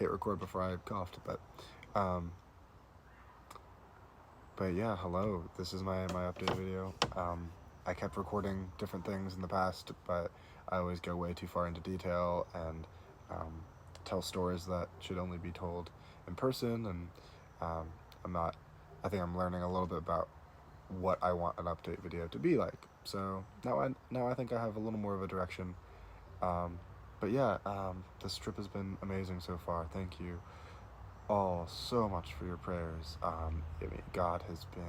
hit record before I coughed, um, but yeah, hello. This is my update video. I kept recording different things in the past, but I always go way too far into detail and um, tell stories that should only be told in person. And um, I'm not. I think I'm learning a little bit about what I want an update video to be like. So now I think I have a little more of a direction. Um, but yeah, this trip has been amazing so far. Thank you all so much for your prayers. I mean, God has been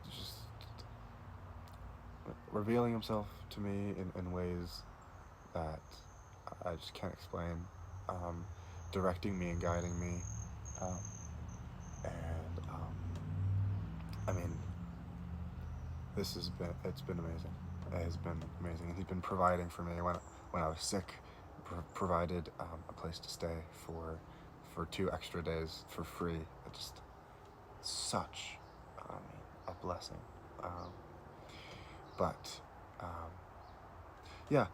just revealing Himself to me in ways that I just can't explain, directing me and guiding me, um, and I mean, it's been amazing. It has been amazing, and He's been providing for me when I was sick. Provided a place to stay for 2 extra days for free. It just such a blessing. Um, but yeah,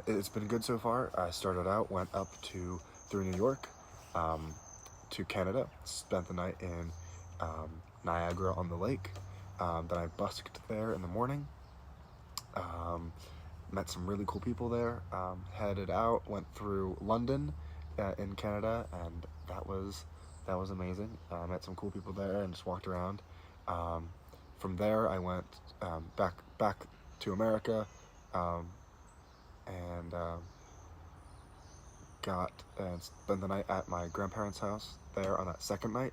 it's been good so far. I started out, went up through New York, um, to Canada, spent the night in Niagara on the Lake. Then I busked there in the morning. Um, Met some really cool people there. Headed out, went through London in Canada, and that was amazing. Met some cool people there and just walked around. Um, from there, I went back to America, um, and got and spent the night at my grandparents' house there on that second night.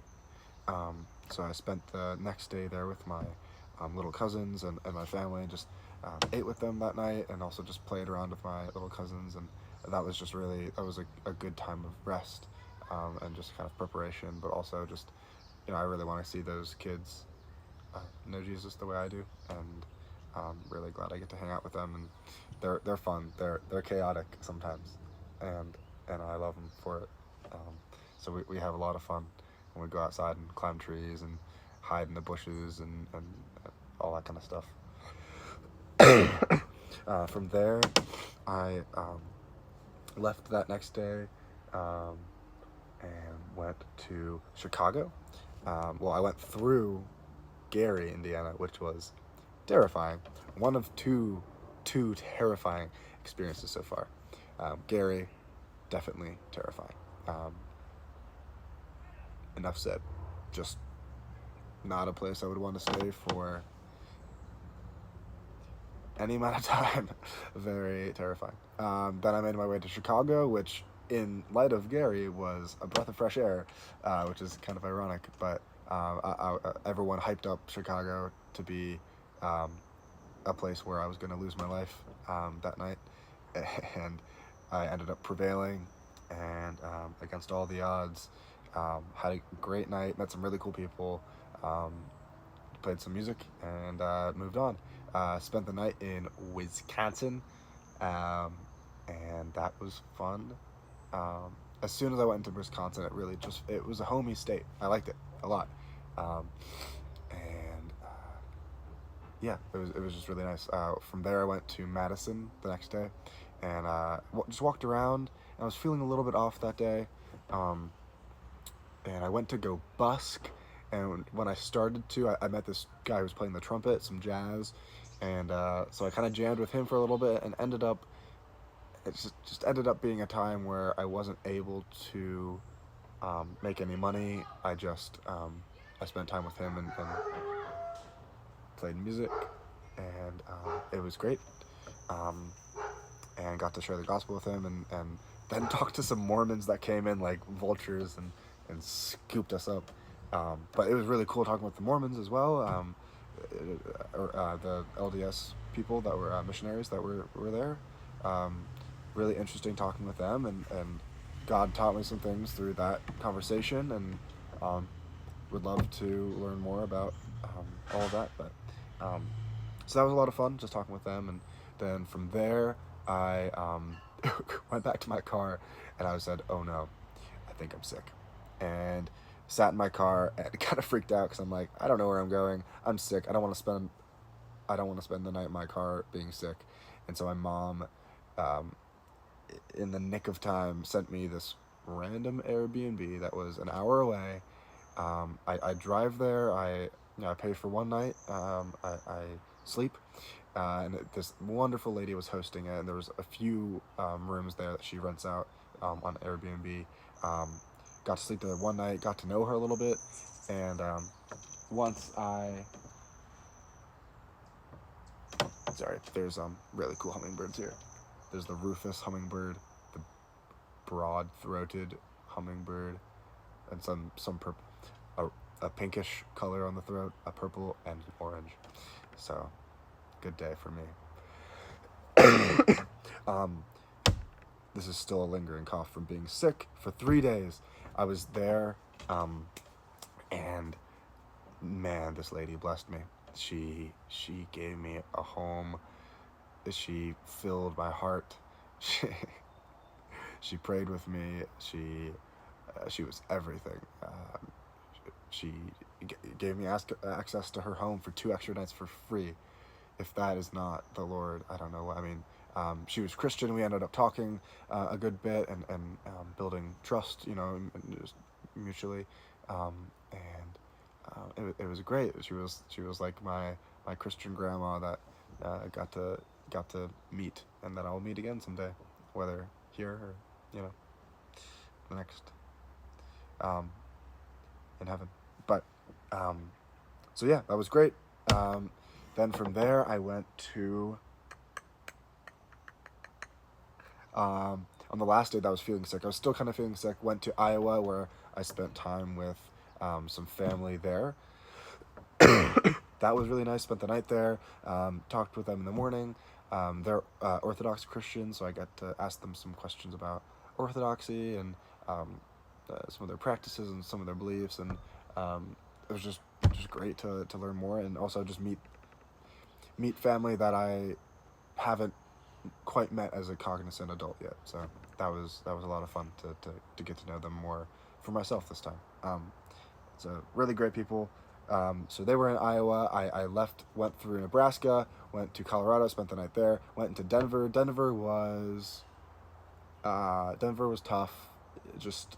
So I spent the next day there with my little cousins and my family, and just ate with them that night, and also just played around with my little cousins, and that was a good time of rest, and just kind of preparation, but also just, I really want to see those kids know Jesus the way I do, and really glad I get to hang out with them, and they're fun. They're chaotic sometimes, and I love them for it. Um, so we have a lot of fun when we go outside and climb trees and hide in the bushes and all that kind of stuff. From there, I left that next day, um, and went to Chicago. Well, I went through Gary, Indiana, which was terrifying. One of two terrifying experiences so far. Gary, definitely terrifying. Um, Enough said. Just not a place I would want to stay for any amount of time. Very terrifying. Then I made my way to Chicago, which, in light of Gary, was a breath of fresh air, which is kind of ironic. But everyone hyped up Chicago to be um, a place where I was going to lose my life that night, and I ended up prevailing, and against all the odds, had a great night, met some really cool people, um, played some music, and moved on. Spent the night in Wisconsin, um, and that was fun. As soon as I went into Wisconsin, it was a homey state. I liked it a lot, um, and yeah, it was just really nice. From there, I went to Madison the next day, and just walked around. And I was feeling a little bit off that day, um, and I went to go busk. And when I started to, I met this guy who was playing the trumpet, some jazz, and so I kind of jammed with him for a little bit, and it just ended up being a time where I wasn't able to make any money. I spent time with him and played music, and it was great. Um, and got to share the gospel with him, and then talked to some Mormons that came in like vultures and scooped us up. But it was really cool talking with the Mormons as well, the LDS people that were missionaries that were there. Um, Really interesting talking with them, and God taught me some things through that conversation, and um, would love to learn more about all of that. But so that was a lot of fun, just talking with them, and then from there I went back to my car, and I said, "Oh no, I think I'm sick," and sat in my car and kind of freaked out because I'm like, I don't know where I'm going. I'm sick. I don't want to spend the night in my car being sick, and so my mom um, in the nick of time, sent me this random Airbnb that was an hour away. I drive there. I pay for one night. I sleep, this wonderful lady was hosting it, and there was a few rooms there that she rents out on Airbnb. Um, got to sleep there one night. Got to know her a little bit, and once I sorry, there's really cool hummingbirds here. There's the rufous hummingbird, the broad-throated hummingbird, and some purple, a pinkish color on the throat, a purple and orange. So, good day for me. This is still a lingering cough from being sick for 3 days. I was there, and man, this lady blessed me. She gave me a home. She filled my heart. She prayed with me. She was everything. She gave me access to her home for 2 extra nights for free. If that is not the Lord, I don't know what. I mean, she was Christian. We ended up talking a good bit and building trust, and just mutually. It was great. She was like my Christian grandma that got to meet, and that I'll meet again someday, whether here or the next in heaven. But so yeah, that was great. Then from there I went to on the last day that I was feeling sick. I was still kind of feeling sick. Went to Iowa, where I spent time with some family there. That was really nice. Spent the night there. Talked with them in the morning. They're Orthodox Christians, so I got to ask them some questions about Orthodoxy and some of their practices and some of their beliefs, and it was just great to learn more, and also just meet family that I haven't quite met as a cognizant adult yet. So that was a lot of fun to get to know them more for myself this time. So really great people. So they were in Iowa. I left, went through Nebraska, went to Colorado, spent the night there, went into Denver. Denver was tough. Just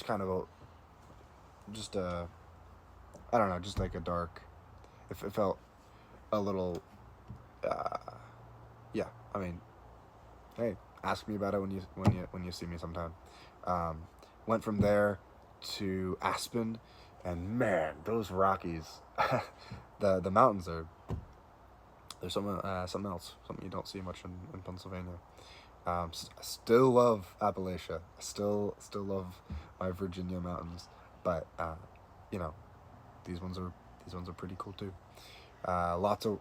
kind of I don't know, just like a dark. It felt a little. Yeah, I mean, hey, ask me about it when you see me sometime. Went from there to Aspen, and man, those Rockies, the mountains there's something else, something you don't see much in Pennsylvania. I still love Appalachia. I still love my Virginia mountains, but these ones are pretty cool too. Lots of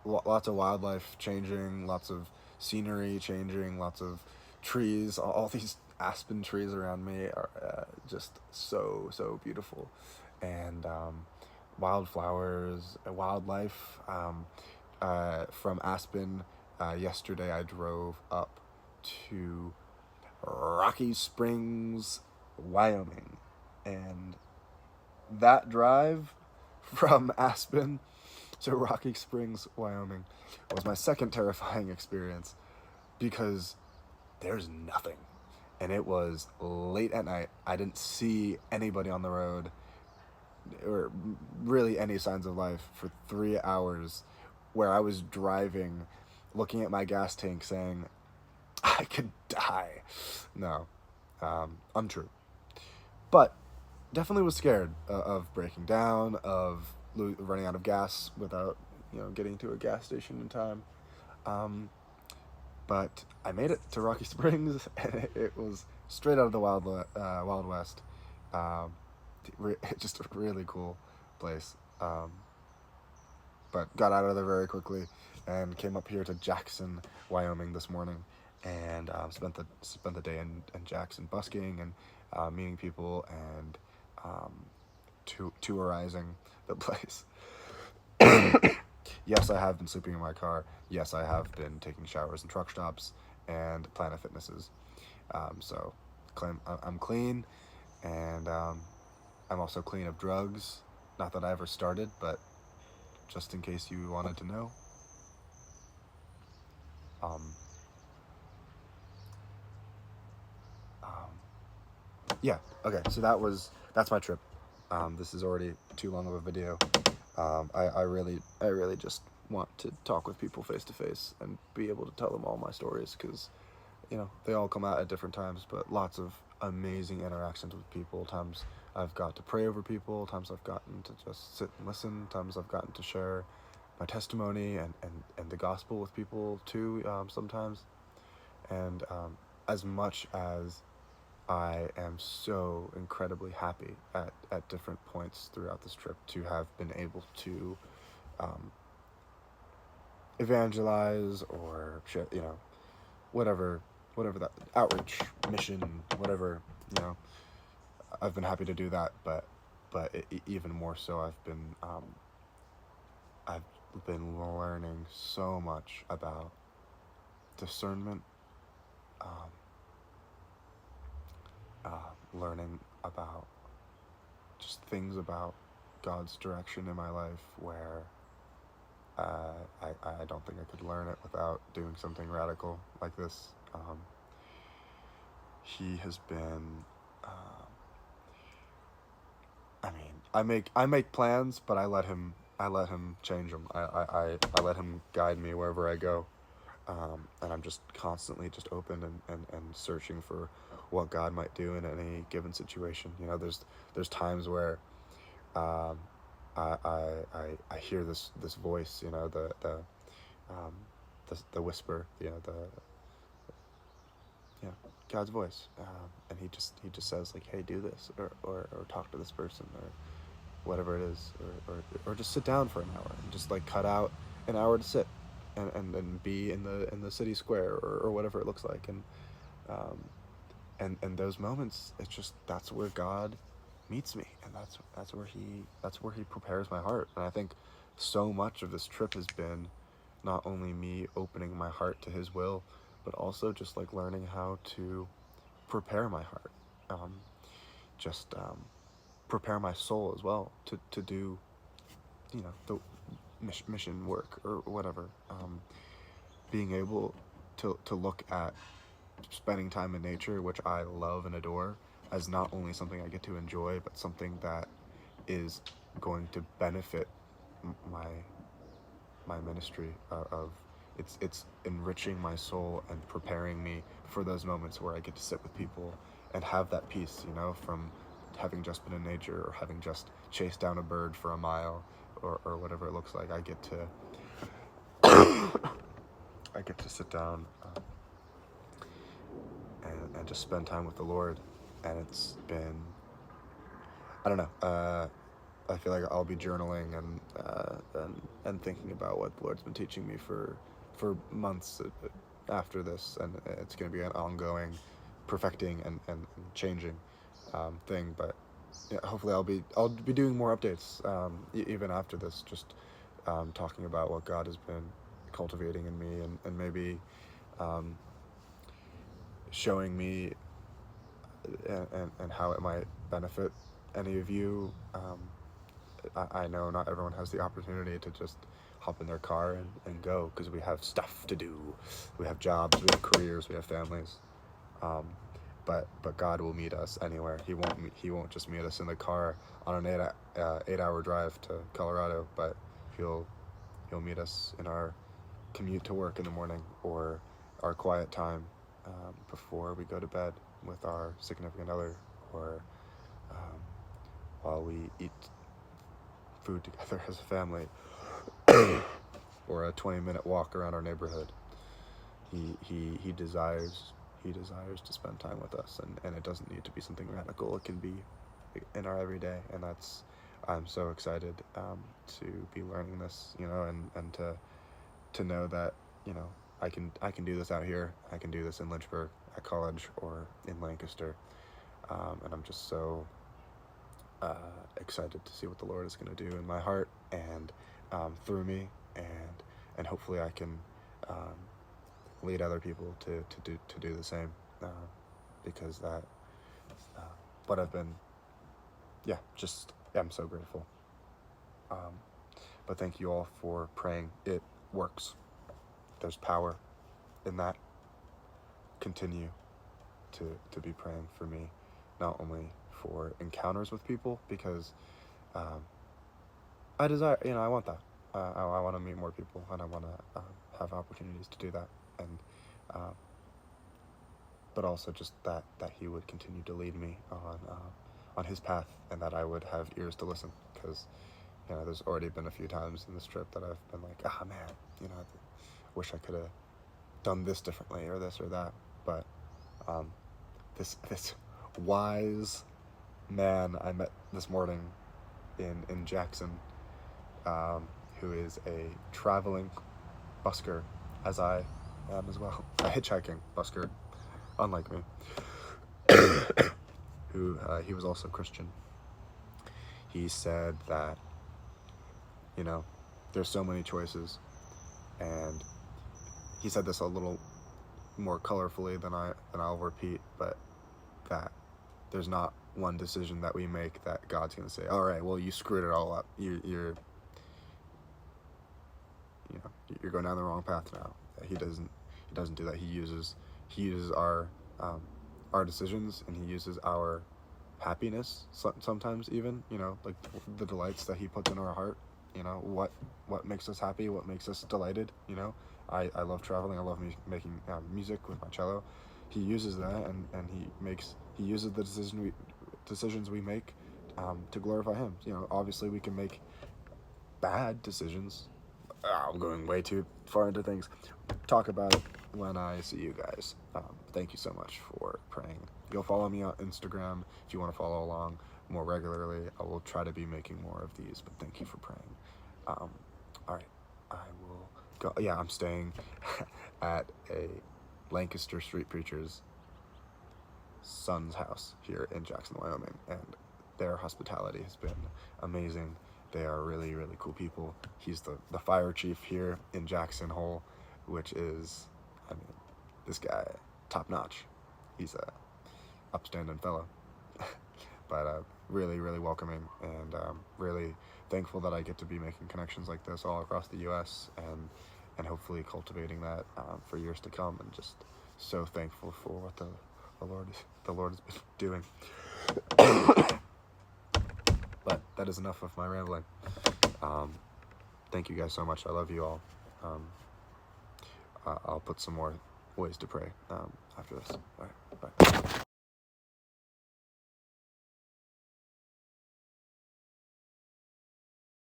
wildlife changing, lots of scenery changing, lots of trees. All these aspen trees around me are just so beautiful, and wildflowers, wildlife. From Aspen, yesterday I drove up to Rocky Springs, Wyoming, and that drive from Aspen to Rocky Springs, Wyoming was my second terrifying experience, because there's nothing, and it was late at night. I didn't see anybody on the road or really any signs of life for 3 hours, where I was driving, looking at my gas tank saying, I could die. No, untrue. But definitely was scared of breaking down, of running out of gas without, getting to a gas station in time. But I made it to Rocky Springs, and it was straight out of the Wild West. Just a really cool place. But got out of there very quickly and came up here to Jackson, Wyoming this morning, and spent the day in Jackson busking and meeting people and tourizing the place. Yes, I have been sleeping in my car. Yes, I have been taking showers in truck stops and Planet Fitnesses. So I'm clean, and I'm also clean of drugs. Not that I ever started, but just in case you wanted to know. yeah, okay, so that's my trip. This is already too long of a video. I really just want to talk with people face to face and be able to tell them all my stories, because they all come out at different times, but lots of amazing interactions with people. Times I've got to pray over people, times I've gotten to just sit and listen, times I've gotten to share my testimony and the gospel with people too, sometimes. And as much as I am so incredibly happy at different points throughout this trip to have been able to um, evangelize or share, whatever, whatever that outreach mission, whatever, you know, I've been happy to do that. But even more so, I've been learning so much about discernment, um, learning about just things about God's direction in my life where I don't think I could learn it without doing something radical like this. He has been. I mean, I make plans, but I let him change them. I let him guide me wherever I go, and I'm just constantly just open and searching for what God might do in any given situation. There's times where um, I hear this voice, um, the whisper, God's voice, and he just says like, hey, do this, or talk to this person, or whatever it is, or just sit down for an hour and just like cut out an hour to sit and be in the city square, or whatever it looks like. Um, and those moments, it's just, that's where God meets me, and that's where he prepares my heart. And I think so much of this trip has been not only me opening my heart to his will, but also just like learning how to prepare my heart, um, just prepare my soul as well to do the mission work or whatever. Being able to look at spending time in nature, which I love and adore, as not only something I get to enjoy, but something that is going to benefit my ministry, of it's enriching my soul and preparing me for those moments where I get to sit with people and have that peace, from having just been in nature or having just chased down a bird for a mile, or whatever it looks like. I get to sit down, and just spend time with the Lord. And it's been, I don't know, I feel like I'll be journaling and thinking about what the Lord's been teaching me for months after this, and it's going to be an ongoing perfecting and changing thing. But yeah, hopefully I'll be doing more updates, even after this, just talking about what God has been cultivating in me, and maybe um, showing me and how it might benefit any of you. I know not everyone has the opportunity to just hop in their car and go, because we have stuff to do. We have jobs, we have careers, we have families. Um, but God will meet us anywhere. He won't just meet us in the car on an 8 hour drive to Colorado, but he'll meet us in our commute to work in the morning, or our quiet time before we go to bed with our significant other, or um, while we eat food together as a family, or a 20-minute walk around our neighborhood. He desires to spend time with us, and it doesn't need to be something radical. It can be in our everyday, and I'm so excited to be learning this, and to know that I can do this out here. I can do this in Lynchburg at college or in Lancaster, and I'm just so excited to see what the Lord is going to do in my heart, and through me, and hopefully I can lead other people to do the same, because that what I've been, yeah, just I'm so grateful. But thank you all for praying. It works. There's power in that. Continue to be praying for me, not only for encounters with people, because um, I desire, I want that. I want to meet more people, and I want to have opportunities to do that, and uh, but also just that He would continue to lead me on His path, and that I would have ears to listen, because there's already been a few times in this trip that I've been like, ah, man, I wish I could have done this differently, or this or that, but um, this wise man I met this morning in Jackson, who is a traveling busker, as I am as well, a hitchhiking busker, unlike me, who he was also Christian. He said that, there's so many choices, and he said this a little more colorfully than I'll repeat, but that there's not one decision that we make that God's gonna say, all right, well, you screwed it all up. You're going down the wrong path now. He doesn't do that. He uses our decisions, and he uses our happiness sometimes, even like the delights that He puts in our heart. What makes us happy, what makes us delighted. I love traveling. I love making music with my cello. He uses that, and he uses the decisions we make to glorify Him. Obviously we can make bad decisions. I'm going way too far into things. Talk about it when I see you guys. Thank you so much for praying. Go follow me on Instagram if you want to follow along more regularly. I will try to be making more of these, but thank you for praying. All right, I will go. Yeah, I'm staying at a Lancaster Street Preacher's son's house here in Jackson, Wyoming, and their hospitality has been amazing. They are really, really cool people. He's the fire chief here in Jackson Hole, which is, this guy, top notch. He's a upstanding fellow, but really, really welcoming, and really thankful that I get to be making connections like this all across the U.S. and hopefully cultivating that for years to come. And just so thankful for what the Lord has been doing. But that is enough of my rambling. Thank you guys so much. I love you all. I'll put some more ways to pray after this. All right, bye.